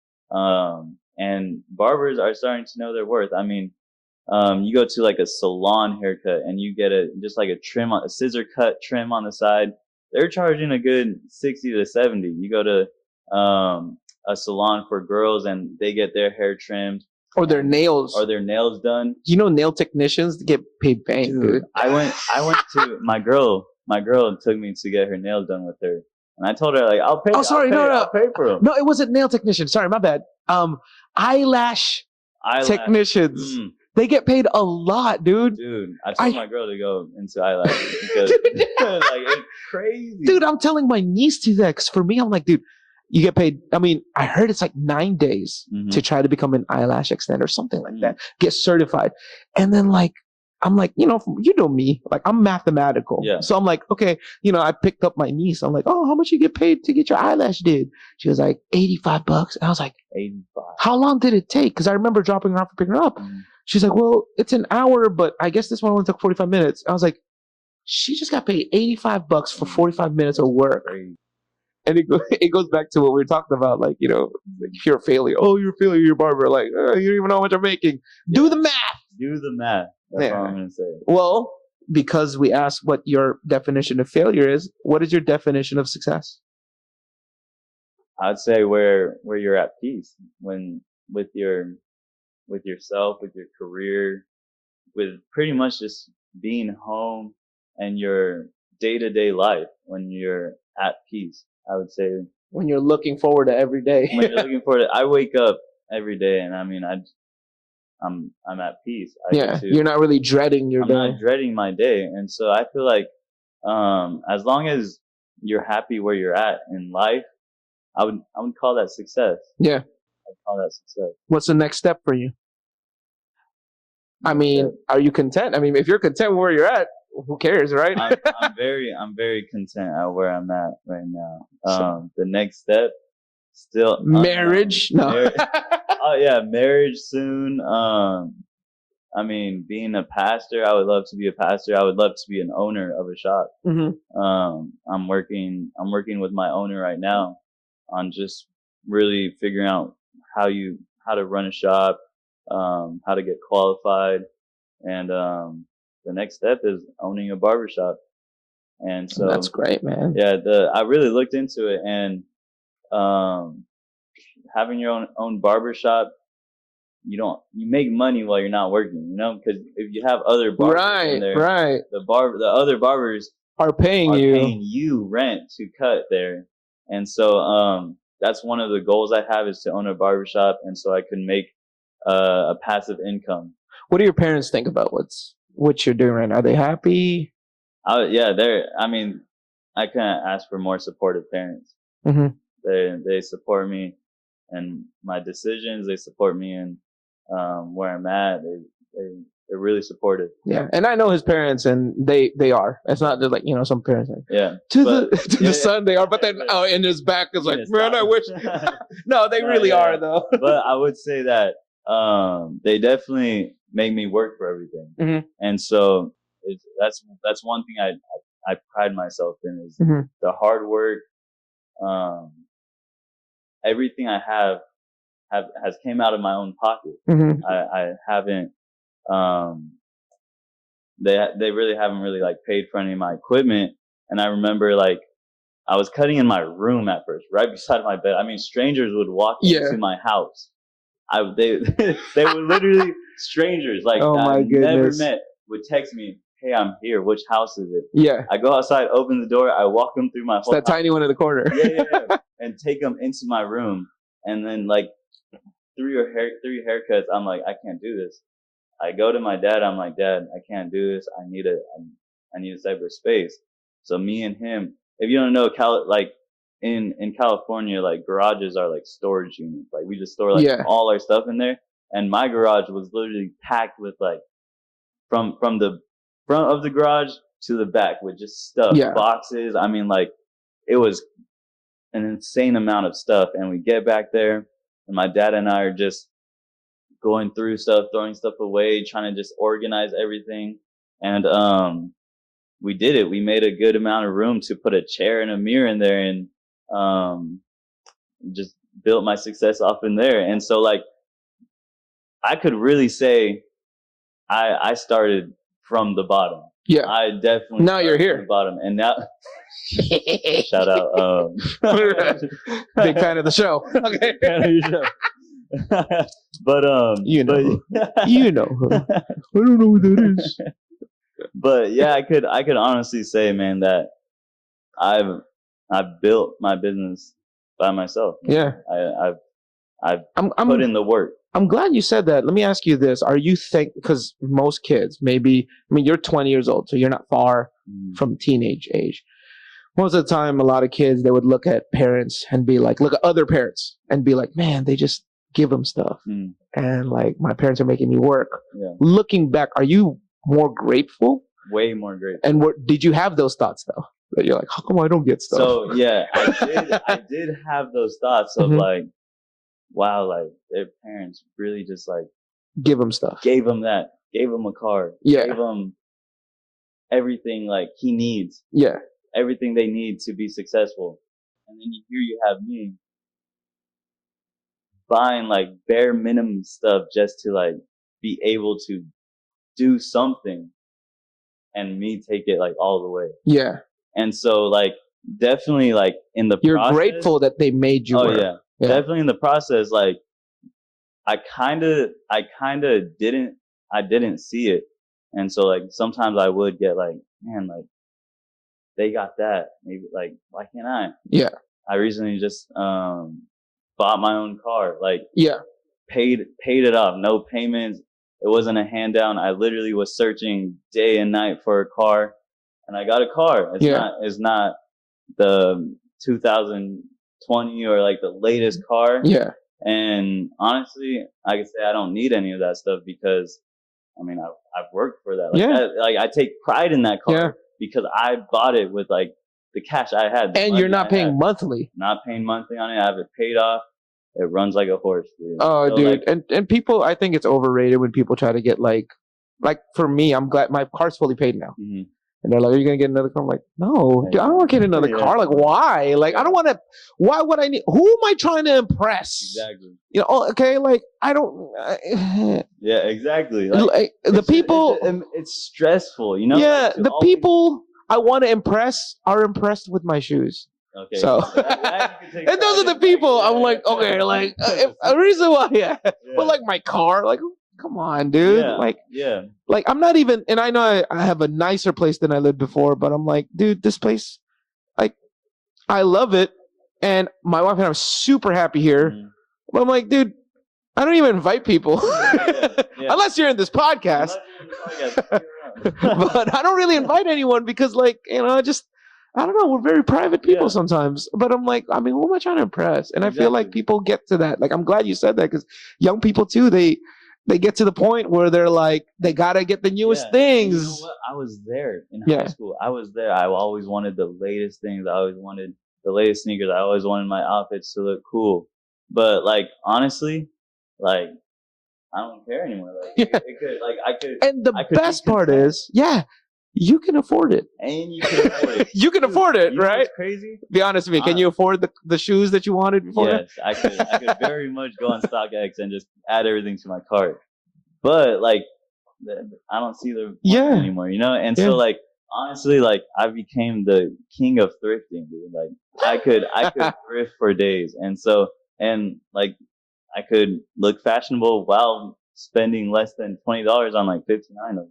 And barbers are starting to know their worth. I mean, you go to like a salon haircut and you get just like a scissor cut trim on the side. They're charging a good 60 to 70. You go to a salon for girls and they get their hair trimmed or their nails done. You know, nail technicians get paid bank, dude. I went to my girl took me to get her nails done with her. And I told her like, I'll pay. I'll pay for them. No, it wasn't nail technician. Sorry, my bad. Eyelash technicians. They get paid a lot, dude. Dude, I told my girl to go into eyelashes because like it's crazy. Dude, I'm telling my niece to that. 'Cause for me, I'm like, dude, you get paid. I mean, I heard it's like 9 days to try to become an eyelash extender or something like that. Get certified. And then like, I'm like, you know me, like I'm mathematical. Yeah. So I'm like, okay, I picked up my niece. I'm like, oh, how much you get paid to get your eyelash did? She was like, $85. And I was like, 85. How long did it take? Because I remember dropping her off and picking her up. She's like, well, it's an hour, but I guess this one only took 45 minutes. I was like, she just got paid $85 for 45 minutes of work. And it goes back to what we were talking about, like, if you're a failure. Oh, you're a failure, you're a barber. Like, you don't even know how much I'm making. Yeah. Do the math. That's all I'm going to say. Well, because we asked what your definition of failure is, what is your definition of success? I'd say where you're at peace with yourself, with your career, with pretty much just being home and your day-to-day life when you're at peace. I would say when you're looking forward to every day. When you're looking forward to, I wake up every day and I mean I'm at peace. You're not really dreading your day. I'm not dreading my day, and so I feel like as long as you're happy where you're at in life, I would call that success. Yeah, I'd call that success. What's the next step for you? I mean, are you content? I mean, if you're content where you're at, who cares, right? I'm very content at where I'm at right now. The next step, still marriage. No. Oh yeah, marriage soon. I mean, being a pastor, I would love to be a pastor. I would love to be an owner of a shop. I'm working with my owner right now on just really figuring out how to run a shop, how to get qualified, and the next step is owning a barbershop. And so that's great, man. Yeah, I really looked into it, and having your own barbershop, you make money while you're not working, because if you have other barbers in there, the other barbers are paying you rent to cut there. And so that's one of the goals I have, is to own a barbershop, and so I can make a passive income. What do your parents think about what you're doing right now? Are they happy? Yeah, I mean, I couldn't ask for more supportive parents. They support me and my decisions. They support me in where I'm at. They're really supportive. Yeah, and I know his parents, and they are. It's not just like some parents. To the son they are, but then in his back is like, man, I wish. No, they really are though. But I would say that they definitely make me work for everything, and so that's one thing I pride myself in, is the hard work. Everything I has came out of my own pocket. I haven't. They really haven't really like paid for any of my equipment, and I remember like I was cutting in my room at first, right beside my bed. I mean, strangers would walk into my house. They were literally strangers, like I never met, would text me, "Hey, I'm here. Which house is it?" Yeah. I go outside, open the door, I walk them through my whole that tiny one in the corner. Yeah. And take them into my room, and then like three haircuts. I'm like, I can't do this. I go to my dad. I'm like, Dad, I can't do this. I need a separate space. So me and him. If you don't know, like in California, like garages are like storage units. Like we just store like all our stuff in there. And my garage was literally packed with like from the front of the garage to the back with just stuff, boxes. I mean, like it was an insane amount of stuff. And we get back there, and my dad and I are just going through stuff, throwing stuff away, trying to just organize everything. And we did it. We made a good amount of room to put a chair and a mirror in there, and just built my success off in there. And so like I could really say I started from the bottom. Yeah. I definitely now you're here from the bottom, and now shout out big fan of the show. Okay. Fan of your show. But you know you know I don't know what that is. But yeah, I could honestly say, man, that I've built my business by myself. Yeah. I've put in the work. I'm glad you said that. Let me ask you this. Are you because most kids, maybe, I mean, you're 20 years old, so you're not far from teenage age. Most of the time, a lot of kids, they would look at parents and be like, look at other parents and be like, man, they just give them stuff. And like, my parents are making me work. Yeah. Looking back, are you more grateful? Way more grateful. And did you have those thoughts though? That you're like, how come I don't get stuff? So yeah, I did have those thoughts of like, wow, like their parents really just like give them stuff. Gave him that. Gave him a car. Yeah. Gave him everything like he needs. Yeah. Everything they need to be successful. And then here you have me buying like bare minimum stuff just to like be able to do something, and me take it like all the way. Yeah. And so like definitely like in the you're process, grateful that they made you work. Yeah. Definitely in the process, like I kind of didn't see it. And so like sometimes I would get like, man, like they got that, maybe like why can't I? Yeah. I recently just bought my own car, like paid it off, no payments. It wasn't a hand down. I literally was searching day and night for a car, and I got a car. It's not the 2020 or like the latest car. Yeah. And honestly, I can say I don't need any of that stuff because, I mean, I've worked for that. Like, I take pride in that car because I bought it with like the cash I had. And you're not paying monthly. Not paying monthly on it. I have it paid off. It runs like a horse, dude. Oh, so dude. Like, and people, I think it's overrated when people try to get like for me, I'm glad my car's fully paid now. Mm-hmm. And they're like, are you going to get another car? I'm like, no, dude, I don't want to get another car. Like, why? Like, I don't want to, why would I need, who am I trying to impress? Exactly. You know, okay, like, I don't. Yeah, exactly. Like the people. It's stressful, you know? Yeah, the people I want to impress are impressed with my shoes. Okay. So, and those are the people I'm like, okay, like, a reason why, but like my car, like, come on, dude. Like, I'm not even, and I know I have a nicer place than I lived before, but I'm like, dude, this place, like, I love it. And my wife and I are super happy here. Mm-hmm. But I'm like, dude, I don't even invite people. Unless you're in this podcast. But I don't really invite anyone because, like, you know, I don't know. We're very private people sometimes. But I'm like, I mean, who am I trying to impress? And I feel like people get to that. Like, I'm glad you said that because young people, too, they get to the point where they're like, they got to get the newest things. You know what? I was there in high school. I was there. I always wanted the latest things. I always wanted the latest sneakers. I always wanted my outfits to look cool. But, like, honestly, like, I don't care anymore. Like, it could, like, I could. And the best part is, you can afford it. And you can afford it. You can afford it, right? What's crazy? Be honest with me. Can you afford the shoes that you wanted before? Yes, I could very much go on StockX and just add everything to my cart. But, like, I don't see the point anymore, you know? And so, like, honestly, like, I became the king of thrifting, dude. Like, I could thrift for days. And so, and, like, I could look fashionable while spending less than $20 on, like, $59. Like,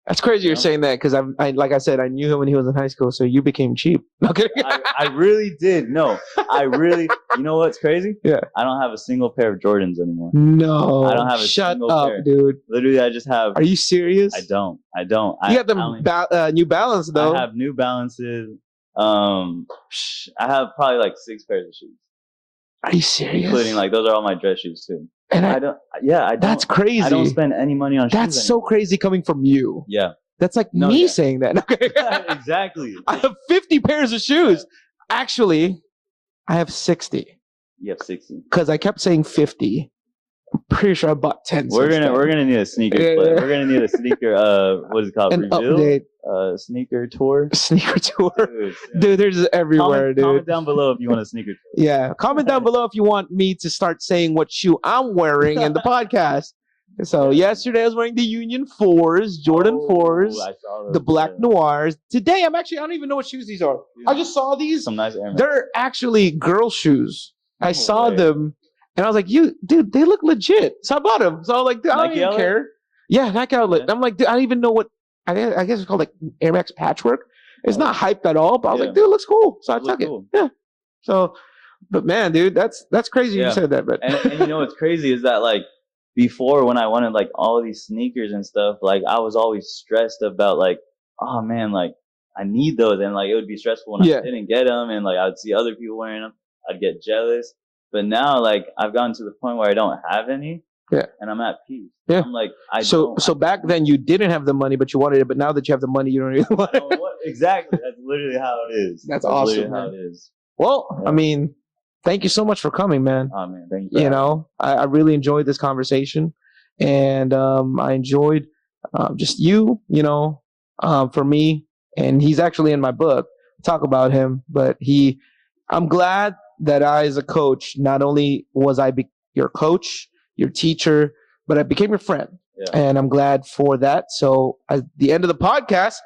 that's crazy you're saying that because I like I said, I knew him when he was in high school, so you became cheap. Okay. I really did. No, I really, you know what's crazy? Yeah. I don't have a single pair of Jordans anymore. No. I don't have a single pair. Shut up, dude. Literally, I just have. Are you serious? I don't. You have them New Balance, though. I have New Balances. I have probably like 6 pairs of shoes. Are you serious? Including like, those are all my dress shoes too. And I don't. That's crazy. I don't spend any money on shoes. That's so crazy coming from you. Yeah. That's like me saying that. Okay. Exactly. I have 50 pairs of shoes. Actually, I have 60. You have 60. Because I kept saying 50. Pretty sure I bought 10. We're gonna need a sneaker. We're gonna need a sneaker. What is it called? An update. Sneaker tour. Sneaker tour. Dude, there's everywhere, dude. Comment down below if you want a sneaker tour. Yeah, comment down below if you want me to start saying what shoe I'm wearing in the podcast. So yesterday I was wearing the Union 4s, Jordan 4s, the Black Noirs. Today I don't even know what shoes these are. I just saw these. Some nice Air Max. They're actually girl shoes. I saw them and I was like, dude, they look legit. So I bought them. So I was like, dude, I don't even care. Yeah, Nike Outlet. I'm like, dude, I don't even know what, I guess it's called like Air Max Patchwork. It's not hyped at all, but I was like, dude, it looks cool. So I took it. Yeah. So, but man, dude, that's crazy you said that. But and you know what's crazy is that like, before when I wanted like all these sneakers and stuff, like I was always stressed about like, oh man, like I need those, and like it would be stressful when I didn't get them, and like I'd see other people wearing them, I'd get jealous. But now like I've gotten to the point where I don't have any, and I'm at peace. Yeah, I'm like So back then you didn't have the money, but you wanted it. But now that you have the money, you don't really want it. Exactly, that's literally how it is. That's awesome. Literally how it is. Well, I mean, thank you so much for coming, man. Oh man, thank you. You know, I really enjoyed this conversation, and I enjoyed just you know, for me. And he's actually in my book. Talk about him, but I'm glad that I, as a coach, not only was I your coach, your teacher, but I became your friend, and I'm glad for that. So at the end of the podcast,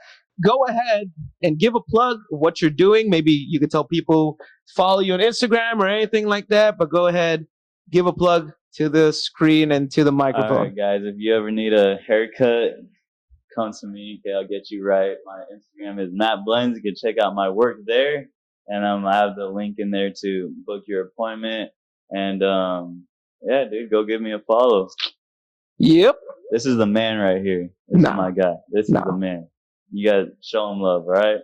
go ahead and give a plug of what you're doing. Maybe you could tell people follow you on Instagram or anything like that, but go ahead, give a plug to the screen and to the microphone. All right, guys, if you ever need a haircut, come to me. Okay, I'll get you right. My Instagram is Matt Blends. You can check out my work there, and I have the link in there to book your appointment. And yeah, dude, go give me a follow. Yep. This is the man right here. This is my guy. This is the man. You gotta show him love, all right?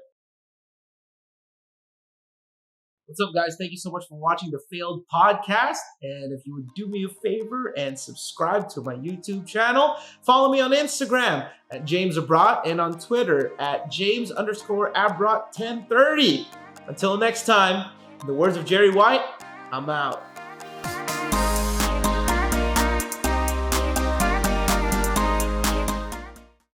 What's up, guys? Thank you so much for watching the Failed Podcast. And if you would do me a favor and subscribe to my YouTube channel, follow me on Instagram at James Abrot and on Twitter at James_Abrot1030. Until next time, in the words of Jerry White, I'm out.